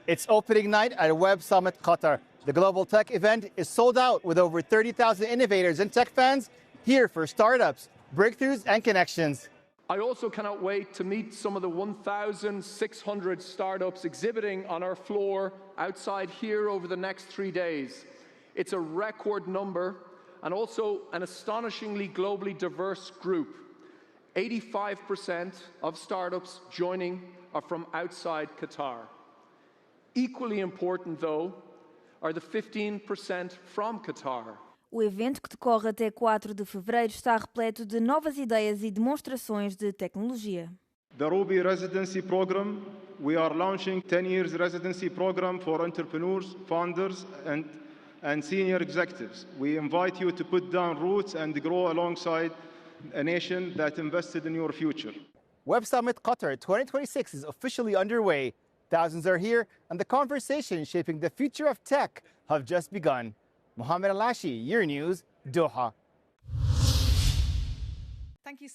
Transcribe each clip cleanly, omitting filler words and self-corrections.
It's opening night at Web Summit Qatar. The global tech event is sold out with over 30,000 innovators and tech fans here for startups, breakthroughs, and connections. I also cannot wait to meet some of the 1,600 startups exhibiting on our floor outside here over the next 3 days. It's a record number and also an astonishingly globally diverse group. 85% of startups joining are from outside Qatar. Equally important, though, are the 15% from Qatar. O evento, que decorre até 4 de fevereiro, está repleto de novas ideias e demonstrações de tecnologia. The Ruby Residency Program. We are launching 10 years residency program for entrepreneurs, founders, and senior executives. We invite you to put down roots and grow alongside a nation that invested in your future. Web Summit Qatar 2026 is officially underway. Thousands are here, and the conversations shaping the future of tech have just begun. Mohamed Alashi, Euronews, Doha.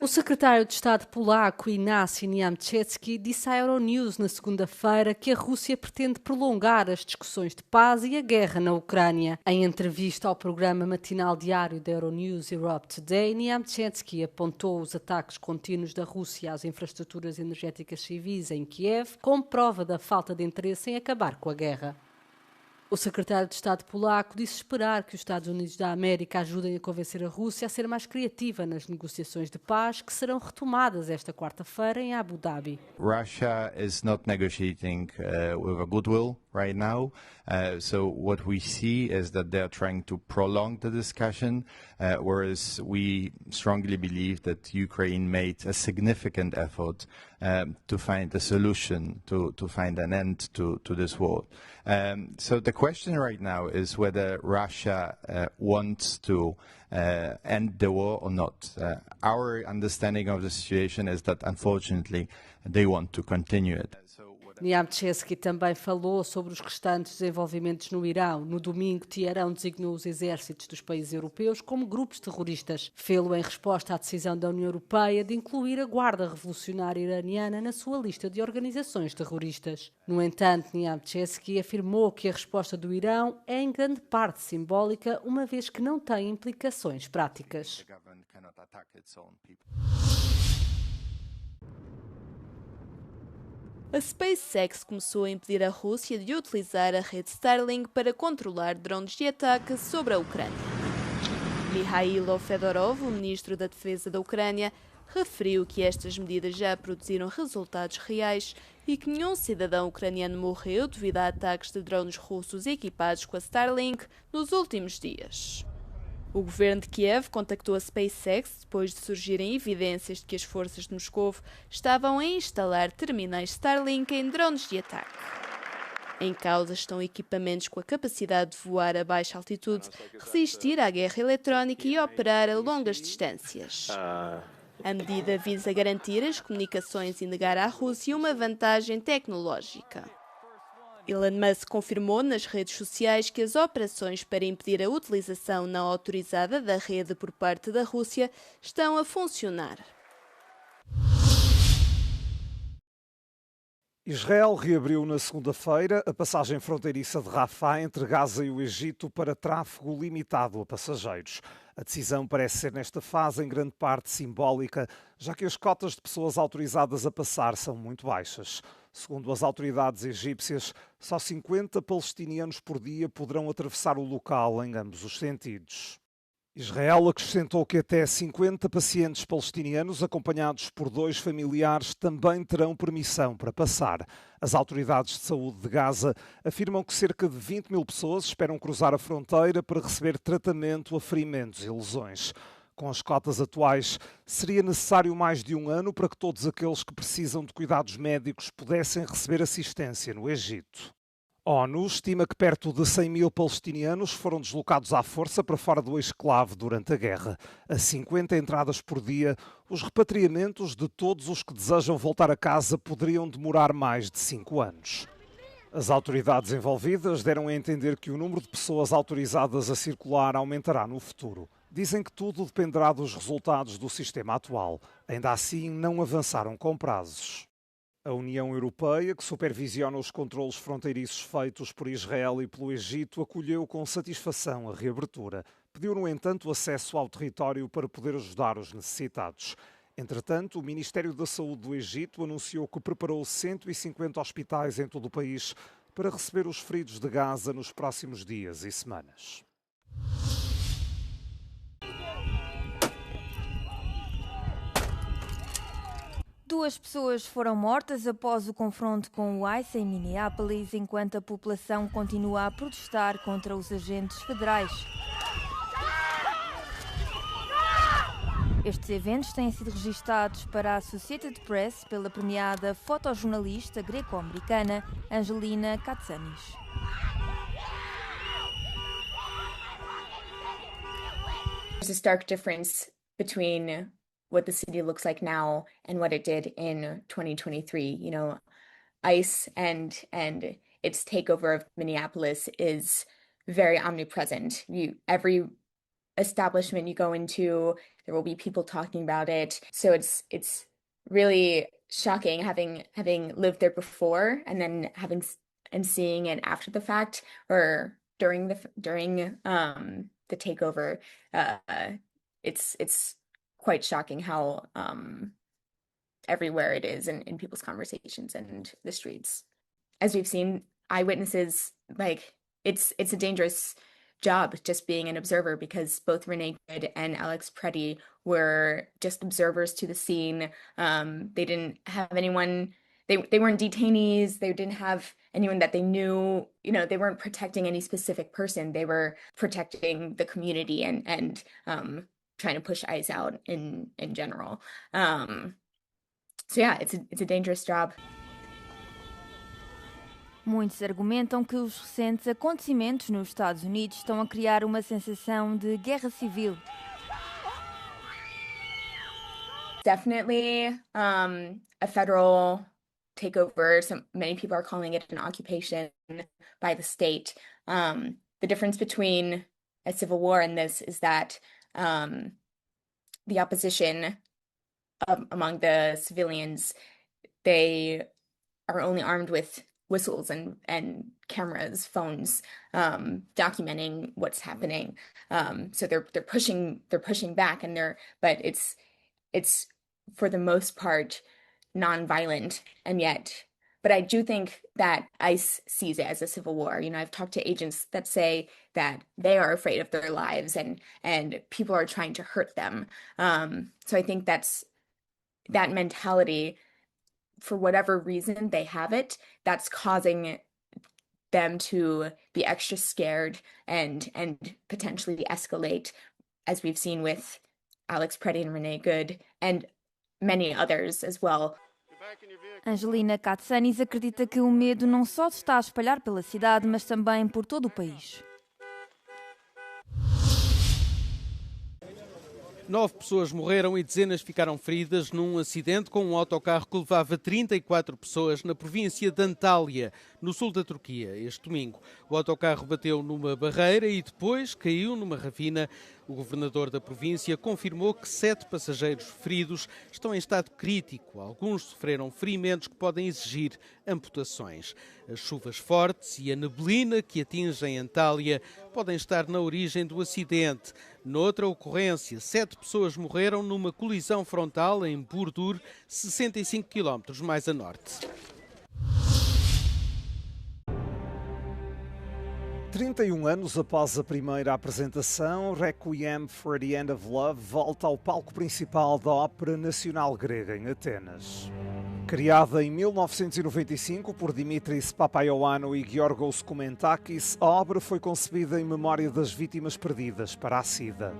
O secretário de Estado polaco Ignacy Niamczewski disse à Euronews na segunda-feira que a Rússia pretende prolongar as discussões de paz e a guerra na Ucrânia. Em entrevista ao programa matinal diário da Euronews Europe Today, Niamczewski apontou os ataques contínuos da Rússia às infraestruturas energéticas civis em Kiev como prova da falta de interesse em acabar com a guerra. O secretário de Estado polaco disse esperar que os Estados Unidos da América ajudem a convencer a Rússia a ser mais criativa nas negociações de paz que serão retomadas esta quarta-feira em Abu Dhabi. Russia is not negotiating with a goodwill right now. So what we see is that they are trying to prolong the discussion, whereas we strongly believe that Ukraine made a significant effort to find a solution, to find an end to this war. So the question right now is whether Russia wants to end the war or not. Our understanding of the situation is that, unfortunately, they want to continue it. Niamczewski também falou sobre os restantes desenvolvimentos no Irão. No domingo, Teherão designou os exércitos dos países europeus como grupos terroristas. Fê-lo em resposta à decisão da União Europeia de incluir a Guarda Revolucionária Iraniana na sua lista de organizações terroristas. No entanto, Niamczewski afirmou que a resposta do Irão é em grande parte simbólica, uma vez que não tem implicações práticas. A SpaceX começou a impedir a Rússia de utilizar a rede Starlink para controlar drones de ataque sobre a Ucrânia. Mikhailo Fedorov, o ministro da Defesa da Ucrânia, referiu que estas medidas já produziram resultados reais e que nenhum cidadão ucraniano morreu devido a ataques de drones russos equipados com a Starlink nos últimos dias. O governo de Kiev contactou a SpaceX depois de surgirem evidências de que as forças de Moscou estavam a instalar terminais Starlink em drones de ataque. Em causa estão equipamentos com a capacidade de voar a baixa altitude, resistir à guerra eletrónica e operar a longas distâncias. A medida visa garantir as comunicações e negar à Rússia uma vantagem tecnológica. Elon Musk confirmou nas redes sociais que as operações para impedir a utilização não autorizada da rede por parte da Rússia estão a funcionar. Israel reabriu na segunda-feira a passagem fronteiriça de Rafah entre Gaza e o Egito para tráfego limitado a passageiros. A decisão parece ser nesta fase em grande parte simbólica, já que as cotas de pessoas autorizadas a passar são muito baixas. Segundo as autoridades egípcias, só 50 palestinianos por dia poderão atravessar o local em ambos os sentidos. Israel acrescentou que até 50 pacientes palestinianos, acompanhados por 2 familiares, também terão permissão para passar. As autoridades de saúde de Gaza afirmam que cerca de 20 mil pessoas esperam cruzar a fronteira para receber tratamento a ferimentos e lesões. Com as cotas atuais, seria necessário mais de um ano para que todos aqueles que precisam de cuidados médicos pudessem receber assistência no Egito. A ONU estima que perto de 100 mil palestinianos foram deslocados à força para fora do exclave durante a guerra. A 50 entradas por dia, os repatriamentos de todos os que desejam voltar a casa poderiam demorar mais de 5 anos. As autoridades envolvidas deram a entender que o número de pessoas autorizadas a circular aumentará no futuro. Dizem que tudo dependerá dos resultados do sistema atual. Ainda assim, não avançaram com prazos. A União Europeia, que supervisiona os controlos fronteiriços feitos por Israel e pelo Egito, acolheu com satisfação a reabertura. Pediu, no entanto, acesso ao território para poder ajudar os necessitados. Entretanto, o Ministério da Saúde do Egito anunciou que preparou 150 hospitais em todo o país para receber os feridos de Gaza nos próximos dias e semanas. Duas pessoas foram mortas após o confronto com o ICE em Minneapolis, enquanto a população continua a protestar contra os agentes federais. Estes eventos têm sido registados para a Associated Press pela premiada fotojornalista greco-americana Angelina Katsanis. There's a stark difference between what the city looks like now and what it did in 2023. You know, ICE and its takeover of Minneapolis is very omnipresent. Every establishment you go into, there will be people talking about it. So it's really shocking having lived there before and then seeing it after the fact or during the takeover. It's quite shocking how everywhere it is in people's conversations and the streets. As we've seen, eyewitnesses, like it's a dangerous job just being an observer, because both Renee Good and Alex Preddy were just observers to the scene. They didn't have anyone, they weren't detainees, they didn't have anyone that they knew, you know, they weren't protecting any specific person, they were protecting the community and trying to push ICE out in general. So yeah, it's a dangerous job. Muitos argumentam que os recentes acontecimentos nos Estados Unidos estão a criar uma sensação de guerra civil. Definitely a federal takeover. Many people are calling it an occupation by the state. The difference between a civil war and this is that the opposition among the civilians, they are only armed with whistles and cameras, phones, documenting what's happening. So they're pushing back, but it's for the most part non-violent, but I do think that ICE sees it as a civil war. You know, I've talked to agents that say that they are afraid of their lives and people are trying to hurt them. So I think that mentality, for whatever reason they have it, that's causing them to be extra scared and potentially escalate, as we've seen with Alex Preddy and Renee Good and many others as well. Angelina Katsanis acredita que o medo não só se está a espalhar pela cidade, mas também por todo o país. 9 pessoas morreram e dezenas ficaram feridas num acidente com um autocarro que levava 34 pessoas na província de Antália, no sul da Turquia, este domingo. O autocarro bateu numa barreira e depois caiu numa ravina. O governador da província confirmou que 7 passageiros feridos estão em estado crítico. Alguns sofreram ferimentos que podem exigir amputações. As chuvas fortes e a neblina que atingem Antália podem estar na origem do acidente. Noutra ocorrência, 7 pessoas morreram numa colisão frontal em Burdur, 65 km mais a norte. 31 anos após a primeira apresentação, Requiem for the End of Love volta ao palco principal da Ópera Nacional Grega em Atenas. Criada em 1995 por Dimitris Papaioannou e Giorgos Koumentakis, a obra foi concebida em memória das vítimas perdidas para a SIDA.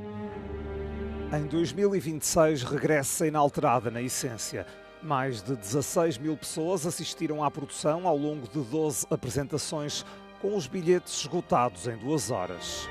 Em 2026 regressa inalterada na essência. Mais de 16 mil pessoas assistiram à produção ao longo de 12 apresentações, com os bilhetes esgotados em 2 horas.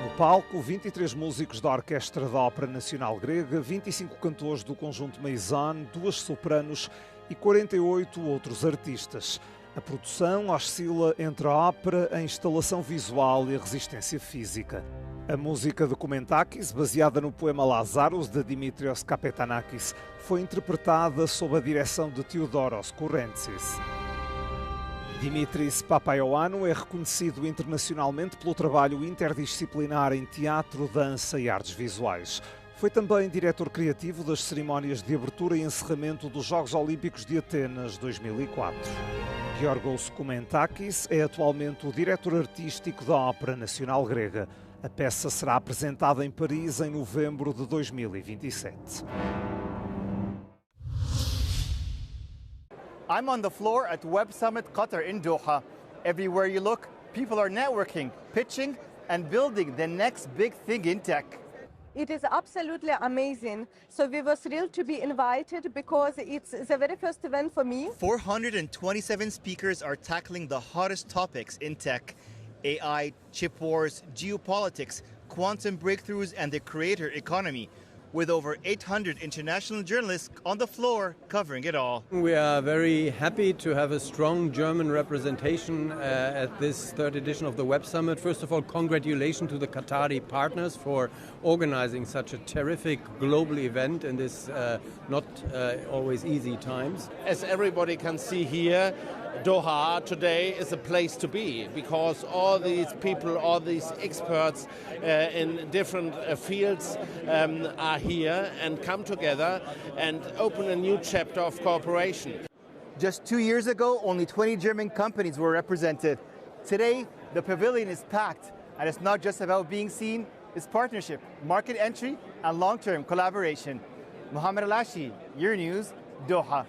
No palco, 23 músicos da Orquestra da Ópera Nacional Grega, 25 cantores do conjunto Maison, 2 sopranos e 48 outros artistas. A produção oscila entre a ópera, a instalação visual e a resistência física. A música de Comentakis, baseada no poema Lazarus, de Dimitrios Kapetanakis, foi interpretada sob a direção de Theodoros Kourentsis. Dimitris Papaioannou é reconhecido internacionalmente pelo trabalho interdisciplinar em teatro, dança e artes visuais. Foi também diretor criativo das cerimónias de abertura e encerramento dos Jogos Olímpicos de Atenas 2004. Giorgos Comentakis é atualmente o diretor artístico da Ópera Nacional Grega. A peça será apresentada em Paris em novembro de 2027. I'm on the floor at Web Summit Qatar in Doha. Everywhere you look, people are networking, pitching, and building the next big thing in tech. It is absolutely amazing. So we were thrilled to be invited because it's the very first event for me. 427 speakers are tackling the hottest topics in tech: AI, chip wars, geopolitics, quantum breakthroughs, and the creator economy, with over 800 international journalists on the floor covering it all. We are very happy to have a strong German representation at this third edition of the Web Summit. First of all, congratulations to the Qatari partners for organizing such a terrific global event in this not always easy times. As everybody can see here, Doha today is a place to be because all these people, all these experts in different fields are here and come together and open a new chapter of cooperation. Just 2 years ago, only 20 German companies were represented. Today, the pavilion is packed, and it's not just about being seen, it's partnership, market entry, and long-term collaboration. Mohamed Alashi, Your News, Doha.